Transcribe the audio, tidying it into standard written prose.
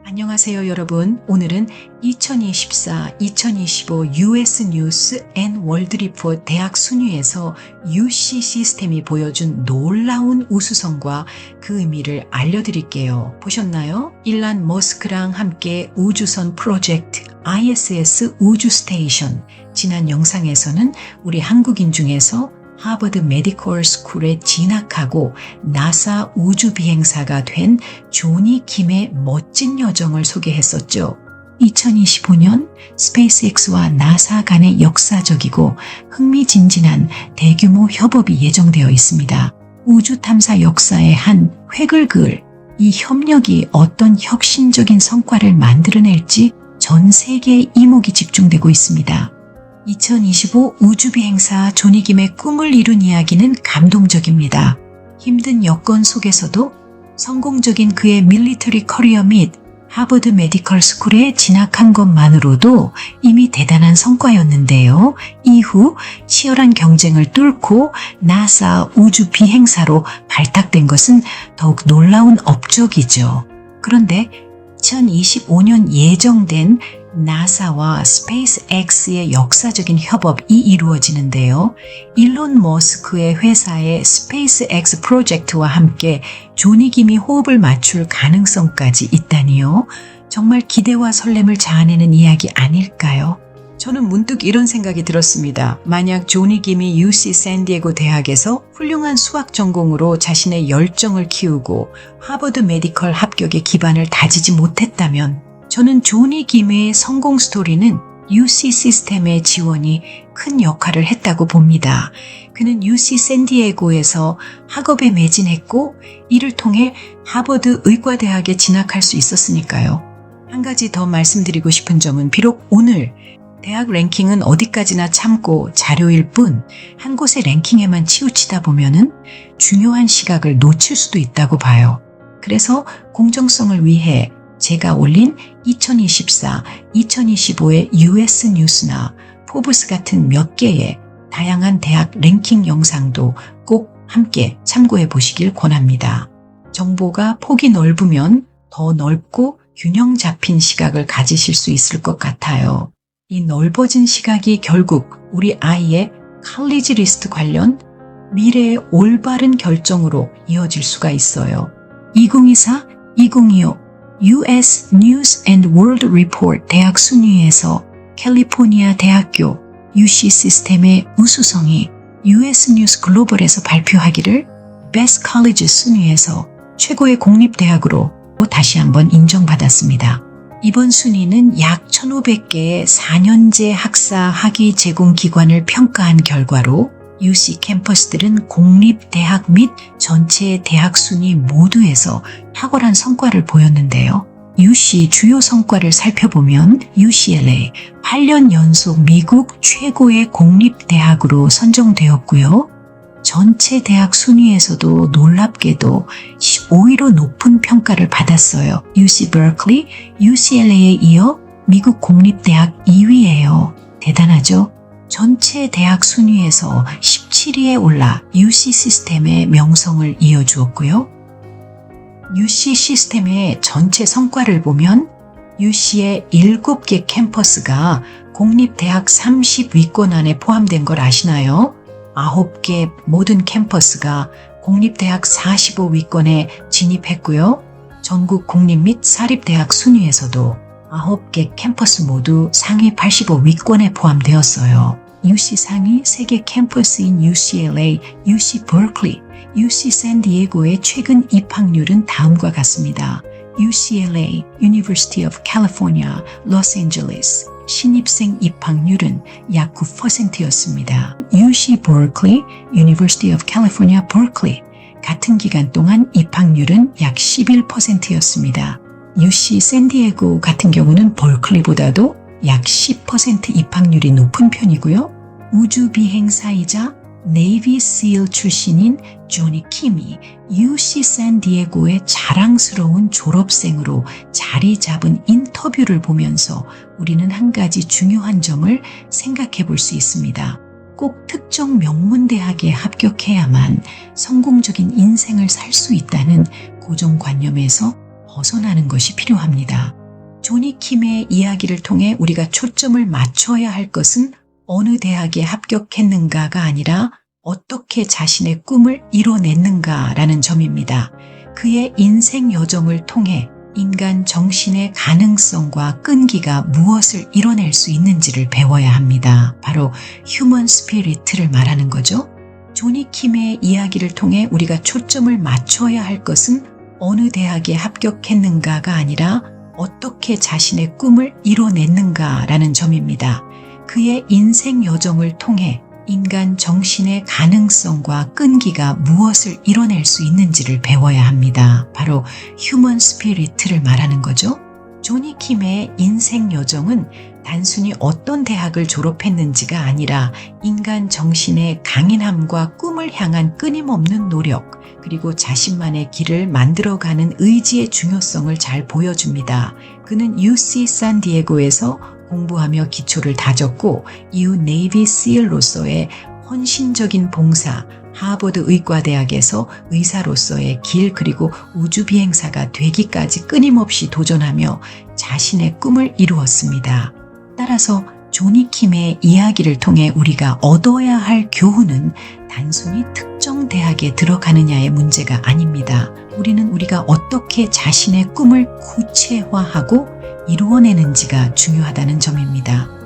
안녕하세요 여러분. 오늘은 2024-2025 US 뉴스 앤 월드 리포트 대학 순위에서 UC 시스템이 보여준 놀라운 우수성과 그 의미를 알려드릴게요. 보셨나요? 일란 머스크랑 함께 우주선 프로젝트 ISS 우주 스테이션. 지난 영상에서는 우리 한국인 중에서 하버드 메디컬 스쿨에 진학하고 나사 우주 비행사가 된 조니 김의 멋진 여정을 소개했었죠. 2025년 스페이스X와 나사 간의 역사적이고 흥미진진한 대규모 협업이 예정되어 있습니다. 우주 탐사 역사의 한 획을 그을 이 협력이 어떤 혁신적인 성과를 만들어낼지 전 세계의 이목이 집중되고 있습니다. 2025 우주비행사 조니 김의 꿈을 이룬 이야기는 감동적입니다. 힘든 여건 속에서도 성공적인 그의 밀리터리 커리어 및 하버드 메디컬 스쿨에 진학한 것만으로도 이미 대단한 성과였는데요. 이후 치열한 경쟁을 뚫고 나사 우주 비행사로 발탁된 것은 더욱 놀라운 업적이죠. 그런데 2025년 예정된 나사와 스페이스X의 역사적인 협업이 이루어지는데요. 일론 머스크의 회사의 스페이스X 프로젝트와 함께 조니 김이 호흡을 맞출 가능성까지 있다니요. 정말 기대와 설렘을 자아내는 이야기 아닐까요? 저는 문득 이런 생각이 들었습니다. 만약 조니 김이 UC 샌디에고 대학에서 훌륭한 수학 전공으로 자신의 열정을 키우고 하버드 메디컬 합격의 기반을 다지지 못했다면 저는 조니 김의 성공 스토리는 UC 시스템의 지원이 큰 역할을 했다고 봅니다. 그는 UC 샌디에고에서 학업에 매진했고 이를 통해 하버드 의과대학에 진학할 수 있었으니까요. 한 가지 더 말씀드리고 싶은 점은 비록 오늘 대학 랭킹은 어디까지나 참고 자료일 뿐 한 곳의 랭킹에만 치우치다 보면은 중요한 시각을 놓칠 수도 있다고 봐요. 그래서 공정성을 위해 제가 올린 2024, 2025의 US 뉴스나 포브스 같은 몇 개의 다양한 대학 랭킹 영상도 꼭 함께 참고해 보시길 권합니다. 정보가 폭이 넓으면 더 넓고 균형 잡힌 시각을 가지실 수 있을 것 같아요. 이 넓어진 시각이 결국 우리 아이의 칼리지 리스트 관련 미래의 올바른 결정으로 이어질 수가 있어요. 2024, 2025 US News and World Report 대학 순위에서 캘리포니아 대학교 UC 시스템의 우수성이 US News 글로벌에서 발표하기를 Best College 순위에서 최고의 공립대학으로 다시 한번 인정받았습니다. 이번 순위는 약 1,500개의 4년제 학사 학위 제공 기관을 평가한 결과로 UC 캠퍼스들은 공립대학 및 전체 대학 순위 모두에서 탁월한 성과를 보였는데요. UC 주요 성과를 살펴보면 UCLA 8년 연속 미국 최고의 공립대학으로 선정되었고요. 전체 대학 순위에서도 놀랍게도 15위로 높은 평가를 받았어요. UC Berkeley, UCLA에 이어 미국 공립대학 2위예요. 대단하죠? 전체 대학 순위에서 17위에 올라 UC 시스템의 명성을 이어주었고요. UC 시스템의 전체 성과를 보면 UC의 7개 캠퍼스가 공립대학 30위권 안에 포함된 걸 아시나요? 9개 모든 캠퍼스가 공립대학 45위권에 진입했고요. 전국 공립 및 사립대학 순위에서도 9개 캠퍼스 모두 상위 85위권에 포함되었어요. UC 상위 3개 캠퍼스인 UCLA, UC Berkeley, UC 샌디에고의 최근 입학률은 다음과 같습니다. UCLA, University of California, Los Angeles, 신입생 입학률은 약 9%였습니다. UC Berkeley, University of California, Berkeley, 같은 기간 동안 입학률은 약 11%였습니다. UC 샌디에고 같은 경우는 벌클리보다도 약 10% 입학률이 높은 편이고요. 우주 비행사이자 네이비 실 출신인 조니 킴이 UC 샌디에고의 자랑스러운 졸업생으로 자리 잡은 인터뷰를 보면서 우리는 한 가지 중요한 점을 생각해 볼 수 있습니다. 꼭 특정 명문대학에 합격해야만 성공적인 인생을 살 수 있다는 고정관념에서 벗어나는 것이 필요합니다. 조니 킴의 이야기를 통해 우리가 초점을 맞춰야 할 것은 어느 대학에 합격했는가가 아니라 어떻게 자신의 꿈을 이뤄냈는가라는 점입니다. 그의 인생 여정을 통해 인간 정신의 가능성과 끈기가 무엇을 이뤄낼 수 있는지를 배워야 합니다. 바로 휴먼 스피리트를 말하는 거죠. 조니 킴의 이야기를 통해 우리가 초점을 맞춰야 할 것은 어느 대학에 합격했는가가 아니라 어떻게 자신의 꿈을 이뤄냈는가라는 점입니다. 그의 인생 여정을 통해 인간 정신의 가능성과 끈기가 무엇을 이뤄낼 수 있는지를 배워야 합니다. 바로 휴먼 스피리트를 말하는 거죠. 조니 킴의 인생 여정은 단순히 어떤 대학을 졸업했는지가 아니라 인간 정신의 강인함과 꿈을 향한 끊임없는 노력, 그리고 자신만의 길을 만들어가는 의지의 중요성을 잘 보여줍니다. 그는 UC 샌디에고에서 공부하며 기초를 다졌고 이후 네이비 실로서의 헌신적인 봉사, 하버드 의과대학에서 의사로서의 길 그리고 우주비행사가 되기까지 끊임없이 도전하며 자신의 꿈을 이루었습니다. 따라서 조니 킴의 이야기를 통해 우리가 얻어야 할 교훈은 단순히 특정 대학에 들어가느냐의 문제가 아닙니다. 우리는 우리가 어떻게 자신의 꿈을 구체화하고 이루어내는지가 중요하다는 점입니다.